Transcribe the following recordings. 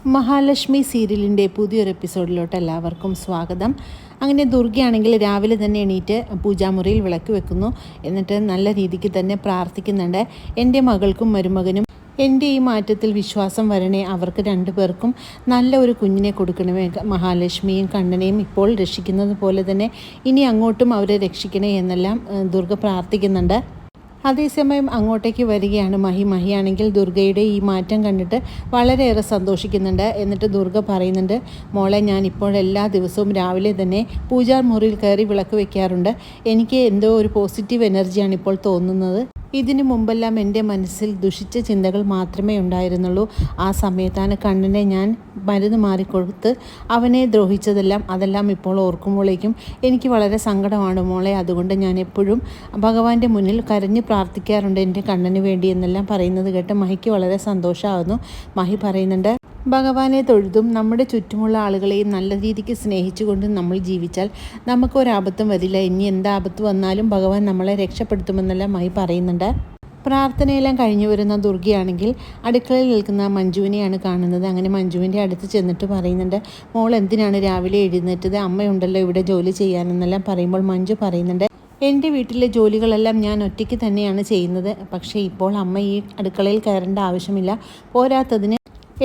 മഹാലക്ഷ്മി സീരിയലിൻ്റെ പുതിയൊരു എപ്പിസോഡിലോട്ട് എല്ലാവർക്കും സ്വാഗതം. അങ്ങനെ ദുർഗയാണെങ്കിൽ രാവിലെ തന്നെ എണീറ്റ് പൂജാമുറിയിൽ വിളക്ക് വെക്കുന്നു. എന്നിട്ട് നല്ല രീതിക്ക് തന്നെ പ്രാർത്ഥിക്കുന്നുണ്ട്. എൻ്റെ മകൾക്കും മരുമകനും എൻ്റെ ഈ മാറ്റത്തിൽ വിശ്വാസം വരണേ, അവർക്ക് രണ്ടുപേർക്കും നല്ല ഒരു കുഞ്ഞിനെ കൊടുക്കണമേ, മഹാലക്ഷ്മിയും കണ്ണനെയും ഇപ്പോൾ രക്ഷിക്കുന്നത് പോലെ തന്നെ ഇനി അങ്ങോട്ടും അവരെ രക്ഷിക്കണേ എന്നെല്ലാം ദുർഗ പ്രാർത്ഥിക്കുന്നുണ്ട്. അതേസമയം അങ്ങോട്ടേക്ക് വരികയാണ് മഹിയാണെങ്കിൽ ദുർഗയുടെ ഈ മാറ്റം കണ്ടിട്ട് വളരെയേറെ സന്തോഷിക്കുന്നുണ്ട്. എന്നിട്ട് ദുർഗ പറയുന്നുണ്ട്, മോളെ, ഞാൻ ഇപ്പോൾ എല്ലാ ദിവസവും രാവിലെ തന്നെ പൂജാമുറിയിൽ കയറി വിളക്ക് വെക്കാറുണ്ട്. എനിക്ക് എന്തോ ഒരു പോസിറ്റീവ് എനർജിയാണ് ഇപ്പോൾ തോന്നുന്നത്. ഇതിനു മുമ്പെല്ലാം എൻ്റെ മനസ്സിൽ ദുഷിച്ച ചിന്തകൾ മാത്രമേ ഉണ്ടായിരുന്നുള്ളൂ. ആ സമയത്താണ് കണ്ണനെ ഞാൻ മരുന്ന് മാറിക്കൊടുത്ത് അവനെ അതെല്ലാം ഇപ്പോൾ ഓർക്കുമ്പോഴേക്കും എനിക്ക് വളരെ സങ്കടമാണ് മോളെ. അതുകൊണ്ട് ഞാൻ എപ്പോഴും ഭഗവാന്റെ മുന്നിൽ കരഞ്ഞ് പ്രാർത്ഥിക്കാറുണ്ട് എൻ്റെ കണ്ണന് വേണ്ടി എന്നെല്ലാം പറയുന്നത് കേട്ട് മഹിക്ക് വളരെ സന്തോഷമാകുന്നു. മഹി പറയുന്നുണ്ട്, ഭഗവാനെ തൊഴുതും നമ്മുടെ ചുറ്റുമുള്ള ആളുകളെയും നല്ല രീതിക്ക് സ്നേഹിച്ചുകൊണ്ട് നമ്മൾ ജീവിച്ചാൽ നമുക്കൊരാപത്തും വരില്ല. ഇനി എന്താപത്ത് വന്നാലും ഭഗവാൻ നമ്മളെ രക്ഷപ്പെടുത്തുമെന്നെല്ലാം മഹി പറയുന്നുണ്ട്. പ്രാർത്ഥനയെല്ലാം കഴിഞ്ഞു വരുന്ന ദുർഗയാണെങ്കിൽ അടുക്കളയിൽ നിൽക്കുന്ന മഞ്ജുവിനെയാണ് കാണുന്നത്. അങ്ങനെ മഞ്ജുവിൻ്റെ അടുത്ത് ചെന്നിട്ട് പറയുന്നുണ്ട്, മോൾ എന്തിനാണ് രാവിലെ എഴുന്നേറ്റത്? അമ്മയുണ്ടല്ലോ ഇവിടെ ജോലി ചെയ്യാനെന്നെല്ലാം പറയുമ്പോൾ മഞ്ജു പറയുന്നുണ്ട്, എൻ്റെ വീട്ടിലെ ജോലികളെല്ലാം ഞാൻ ഒറ്റയ്ക്ക് തന്നെയാണ് ചെയ്യുന്നത്. പക്ഷേ ഇപ്പോൾ അമ്മ ഈ അടുക്കളയിൽ കയറേണ്ട ആവശ്യമില്ല. പോരാത്തതിന്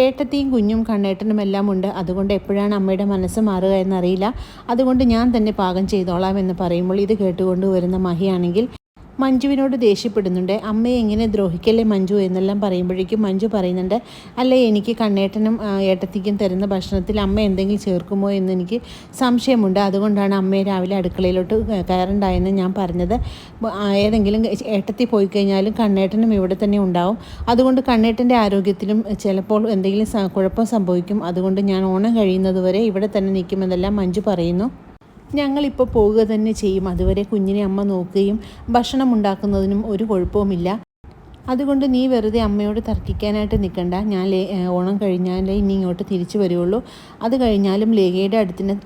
ഏട്ടത്തിയും കുഞ്ഞും കണ്ണേട്ടനും എല്ലാം ഉണ്ട്. അതുകൊണ്ട് എപ്പോഴാണ് അമ്മയുടെ മനസ്സ് മാറുക എന്നറിയില്ല. അതുകൊണ്ട് ഞാൻ തന്നെ പാകം ചെയ്തോളാം എന്ന് പറയുമ്പോൾ ഇത് കേട്ടുകൊണ്ട് വരുന്ന മഹിയാണെങ്കിൽ മഞ്ജുവിനോട് ദേഷ്യപ്പെടുന്നുണ്ട്. അമ്മയെ എങ്ങനെ ദ്രോഹിക്കല്ലേ മഞ്ജു എന്നെല്ലാം പറയുമ്പോഴേക്കും മഞ്ജു പറയുന്നുണ്ട്, അല്ലേ, എനിക്ക് കണ്ണേട്ടനും ഏട്ടത്തിക്കും തരുന്ന ഭക്ഷണത്തിൽ അമ്മ എന്തെങ്കിലും ചേർക്കുമോ എന്ന് എനിക്ക് സംശയമുണ്ട്. അതുകൊണ്ടാണ് അമ്മയെ രാവിലെ അടുക്കളയിലോട്ട് കയറണ്ടായെന്ന് ഞാൻ പറഞ്ഞത്. ഏതെങ്കിലും ഏട്ടത്തി പോയി കഴിഞ്ഞാലും കണ്ണേട്ടനും ഇവിടെ തന്നെ ഉണ്ടാവും. അതുകൊണ്ട് കണ്ണേട്ടൻ്റെ ആരോഗ്യത്തിലും ചിലപ്പോൾ എന്തെങ്കിലും കുഴപ്പം സംഭവിക്കും. അതുകൊണ്ട് ഞാൻ ഓണം കഴിയുന്നതുവരെ ഇവിടെ തന്നെ നിൽക്കുമെന്നെല്ലാം മഞ്ജു പറയുന്നു. ഞങ്ങളിപ്പോൾ പോവുക തന്നെ ചെയ്യും. അതുവരെ കുഞ്ഞിനെ അമ്മ നോക്കുകയും ഭക്ഷണം ഉണ്ടാക്കുന്നതിനും ഒരു കുഴപ്പവുമില്ല. അതുകൊണ്ട് നീ വെറുതെ അമ്മയോട് തർക്കിക്കാനായിട്ട് നിൽക്കണ്ട. ഞാൻ ഓണം കഴിഞ്ഞാലേ ഇനി ഇങ്ങോട്ട് തിരിച്ചു വരുള്ളൂ. അത് കഴിഞ്ഞാലും ലേഖയുടെ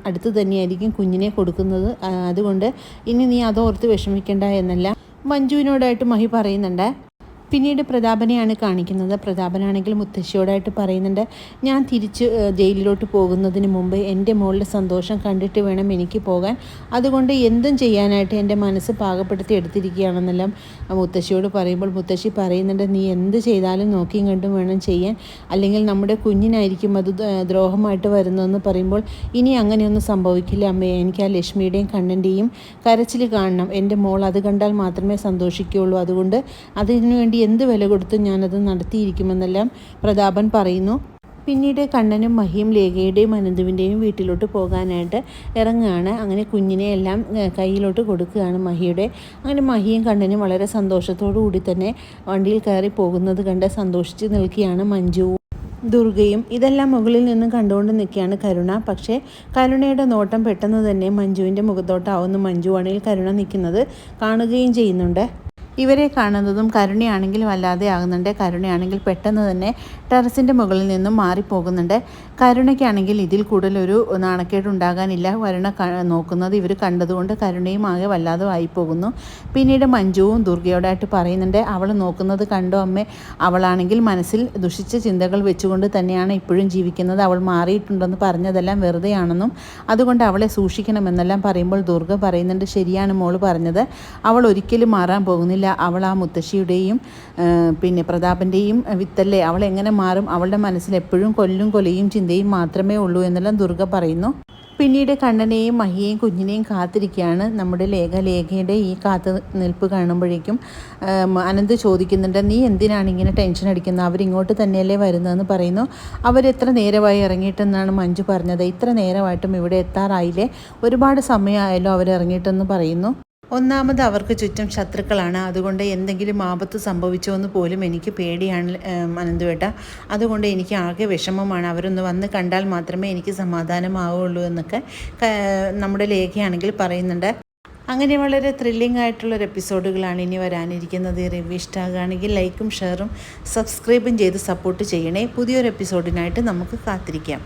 അടുത്ത് തന്നെയായിരിക്കും കുഞ്ഞിനെ കൊടുക്കുന്നത്. അതുകൊണ്ട് ഇനി നീ അതോർത്ത് വിഷമിക്കേണ്ട എന്നെല്ലാം മഞ്ജുവിനോടായിട്ട് മഹി പറയുന്നുണ്ട്. പിന്നീട് പ്രതാപനെയാണ് കാണിക്കുന്നത്. പ്രതാപനാണെങ്കിൽ മുത്തശ്ശിയോടായിട്ട് പറയുന്നുണ്ട്, ഞാൻ തിരിച്ച് ജയിലിലോട്ട് പോകുന്നതിന് മുമ്പ് എൻ്റെ മോളുടെ സന്തോഷം കണ്ടിട്ട് വേണം എനിക്ക് പോകാൻ. അതുകൊണ്ട് എന്തും ചെയ്യാനായിട്ട് എൻ്റെ മനസ്സ് പാകപ്പെടുത്തി എടുത്തിരിക്കുകയാണെന്നെല്ലാം മുത്തശ്ശിയോട് പറയുമ്പോൾ മുത്തശ്ശി പറയുന്നുണ്ട്, നീ എന്ത് ചെയ്താലും നോക്കിയും കണ്ടും വേണം ചെയ്യാൻ, അല്ലെങ്കിൽ നമ്മുടെ കുഞ്ഞിനായിരിക്കും അത് ദ്രോഹമായിട്ട് വരുന്നതെന്ന് പറയുമ്പോൾ ഇനി അങ്ങനെയൊന്നും സംഭവിക്കില്ല അമ്മയെ. എനിക്ക് ആ ലക്ഷ്മിയുടെയും കണ്ണൻ്റെയും കരച്ചിൽ കാണണം. എൻ്റെ മോൾ അത് കണ്ടാൽ മാത്രമേ സന്തോഷിക്കുകയുള്ളൂ. അതുകൊണ്ട് അതിനുവേണ്ടി എന്ത് വില കൊടുത്തും ഞാനത് നടത്തിയിരിക്കുമെന്നെല്ലാം പ്രതാപൻ പറയുന്നു. പിന്നീട് കണ്ണനും മഹിയും ലേഖയുടെയും അനന്തുവിൻ്റെയും വീട്ടിലോട്ട് പോകാനായിട്ട് ഇറങ്ങുകയാണ്. അങ്ങനെ കുഞ്ഞിനെ എല്ലാം കയ്യിലോട്ട് കൊടുക്കുകയാണ് മഹിയുടെ. അങ്ങനെ മഹിയും കണ്ണനും വളരെ സന്തോഷത്തോടു കൂടി തന്നെ വണ്ടിയിൽ കയറി പോകുന്നത് കണ്ട് സന്തോഷിച്ച് നിൽക്കുകയാണ് മഞ്ജുവും ദുർഗയും. ഇതെല്ലാം മുകളിൽ നിന്നും കണ്ടുകൊണ്ട് നിൽക്കുകയാണ് കരുണ. പക്ഷേ കരുണയുടെ നോട്ടം പെട്ടെന്ന് തന്നെ മഞ്ജുവിൻ്റെ മുഖത്തോട്ടാവുന്നു. മഞ്ജുവാണെങ്കിൽ കരുണ നിൽക്കുന്നത് കാണുകയും ചെയ്യുന്നുണ്ട്. ഇവരെ കാണുന്നതും കരുണയാണെങ്കിൽ വല്ലാതെ ആകുന്നുണ്ട്. കരുണയാണെങ്കിൽ പെട്ടെന്ന് തന്നെ ടെറസിൻ്റെ മുകളിൽ നിന്നും മാറിപ്പോകുന്നുണ്ട്. കരുണയ്ക്കാണെങ്കിൽ ഇതിൽ കൂടുതലൊരു നാണക്കേടുണ്ടാകാനില്ല. കരുണ നോക്കുന്നത് ഇവർ കണ്ടതുകൊണ്ട് കരുണയും ആകെ വല്ലാതെ ആയിപ്പോകുന്നു. പിന്നീട് മഞ്ജുവും ദുർഗയോടായിട്ട് പറയുന്നുണ്ട്, അവൾ നോക്കുന്നത് കണ്ടോ അമ്മേ? അവളാണെങ്കിൽ മനസ്സിൽ ദുഷിച്ച ചിന്തകൾ വെച്ചുകൊണ്ട് തന്നെയാണ് ഇപ്പോഴും ജീവിക്കുന്നത്. അവൾ മാറിയിട്ടുണ്ടെന്ന് പറഞ്ഞതെല്ലാം വെറുതെയാണെന്നും അതുകൊണ്ട് അവളെ സൂക്ഷിക്കണമെന്നെല്ലാം പറയുമ്പോൾ ദുർഗ പറയുന്നുണ്ട്, ശരിയാണ് മോള് പറഞ്ഞത്. അവൾ ഒരിക്കലും മാറാൻ പോകുന്നില്ല. അവൾ ആ മുത്തശ്ശിയുടെയും പിന്നെ പ്രതാപൻ്റെയും വിത്തല്ലേ. അവൾ എങ്ങനെ മാറും? അവളുടെ മനസ്സിൽ എപ്പോഴും കൊലയും ചിന്തയും മാത്രമേ ഉള്ളൂ എന്നെല്ലാം ദുർഗ പറയുന്നു. പിന്നീട് കണ്ണനെയും മഹിയെയും കുഞ്ഞിനെയും കാത്തിരിക്കുകയാണ് നമ്മുടെ ലേഖയുടെ ഈ കാത്തു നിൽപ്പ് കാണുമ്പോഴേക്കും അനന്ത് ചോദിക്കുന്നുണ്ട്, നീ എന്തിനാണ് ഇങ്ങനെ ടെൻഷൻ അടിക്കുന്നത്? അവരിങ്ങോട്ട് തന്നെയല്ലേ വരുന്നതെന്ന് പറയുന്നു. അവരെത്ര നേരമായി ഇറങ്ങിയിട്ടെന്നാണ് മഞ്ജു പറഞ്ഞത്. ഇത്ര നേരമായിട്ടും ഇവിടെ എത്താറായില്ലേ? ഒരുപാട് സമയമായല്ലോ അവരിറങ്ങിയിട്ടെന്ന് പറയുന്നു. ഒന്നാമത് അവർക്ക് ചുറ്റും ശത്രുക്കളാണ്. അതുകൊണ്ട് എന്തെങ്കിലും ആപത്ത് സംഭവിച്ചോ എന്ന് പോലും എനിക്ക് പേടിയാണ് അനന്തുവേട്ട. അതുകൊണ്ട് എനിക്ക് ആകെ വിഷമമാണ്. അവരൊന്ന് വന്ന് കണ്ടാൽ മാത്രമേ എനിക്ക് സമാധാനമാവുള്ളൂ എന്നൊക്കെ നമ്മുടെ ലേഖയാണെങ്കിൽ പറയുന്നുണ്ട്. അങ്ങനെ വളരെ ത്രില്ലിംഗ് ആയിട്ടുള്ളൊരു എപ്പിസോഡുകളാണ് ഇനി വരാനിരിക്കുന്നത്. റിവ്യൂ ഇഷ്ടമാകുകയാണെങ്കിൽ ലൈക്കും ഷെയറും സബ്സ്ക്രൈബും ചെയ്ത് സപ്പോർട്ട് ചെയ്യണേ. പുതിയൊരു എപ്പിസോഡിനായിട്ട് നമുക്ക് കാത്തിരിക്കാം.